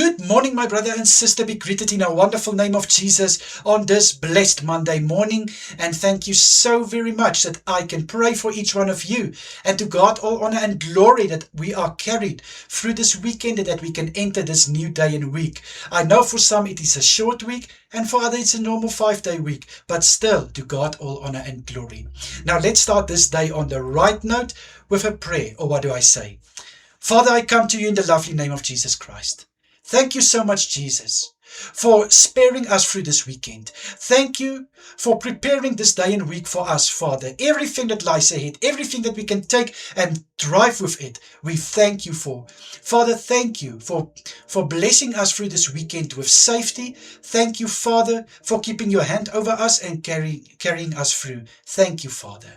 Good morning, my brother and sister. Be greeted in a wonderful name of Jesus on this blessed Monday morning. And thank you so very much that I can pray for each one of you. And to God, all honor and glory that we are carried through this weekend and that we can enter this new day and week. I know for some it is a short week and for others it's a normal 5-day week. But still, to God, all honor and glory. Now let's start this day on the right note with a prayer. Or what do I say? Father, I come to you in the lovely name of Jesus Christ. Thank you so much, Jesus, for sparing us through this weekend. Thank you for preparing this day and week for us, Father. Everything that lies ahead, everything that we can take and drive with it, we thank you for. Father, thank you for blessing us through this weekend with safety. Thank you, Father, for keeping your hand over us and carrying us through. Thank you, Father.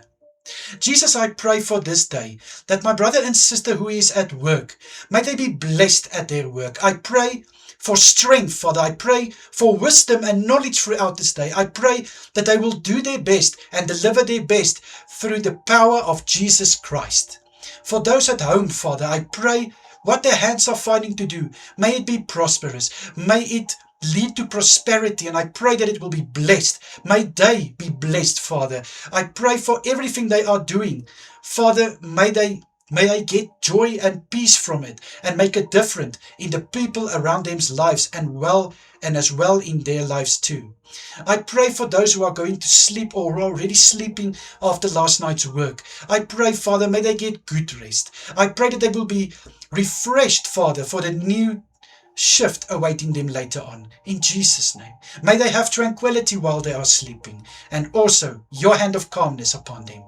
Jesus, I pray for this day that my brother and sister who is at work, may they be blessed at their work. I pray for strength, Father. I pray for wisdom and knowledge throughout this day. I pray that they will do their best and deliver their best through the power of Jesus Christ. For those at home, Father, I pray what their hands are finding to do, may it be prosperous. May it lead to prosperity, and I pray that it will be blessed. May they be blessed, Father. I pray for everything they are doing. Father, may they get joy and peace from it and make a difference in the people around them's lives and as well in their lives too. I pray for those who are going to sleep or are already sleeping after last night's work. I pray, Father, may they get good rest. I pray that they will be refreshed, Father, for the new shift awaiting them later on. In Jesus' name. May they have tranquility while they are sleeping, and also your hand of calmness upon them.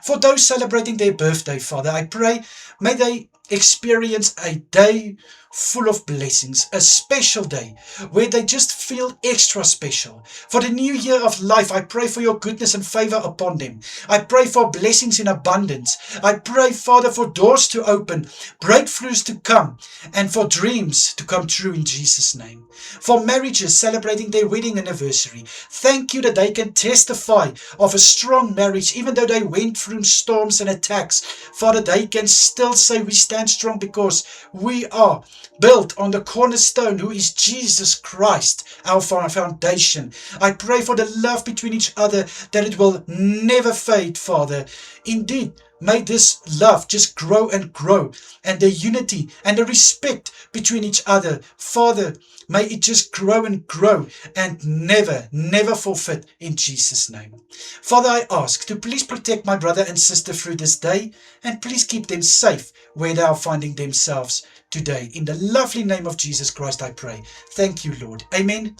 For those celebrating their birthday, Father, I pray, may they experience a day full of blessings, a special day where they just feel extra special. For the new year of life, I pray for your goodness and favor upon them. I pray for blessings in abundance. I pray, Father, for doors to open, breakthroughs to come, and for dreams to come true in Jesus' name. For marriages celebrating their wedding anniversary, thank you that they can testify of a strong marriage, even though they went through storms and attacks. Father, they can still say we stand strong because we are built on the cornerstone who is Jesus Christ, our foundation. I pray for the love between each other, that it will never fade, Father. Indeed, may this love just grow and grow, and the unity and the respect between each other, Father, may it just grow and grow and never forfeit in Jesus' name. Father, I ask to please protect my brother and sister through this day, and please keep them safe where they are finding themselves today. In the lovely name of Jesus Christ, I pray. Thank you, Lord. Amen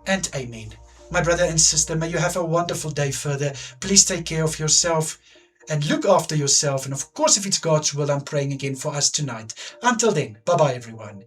and amen. My brother and sister, may you have a wonderful day further. Please take care of yourself and look after yourself. And of course, if it's God's will, I'm praying again for us tonight. Until then, bye-bye, everyone.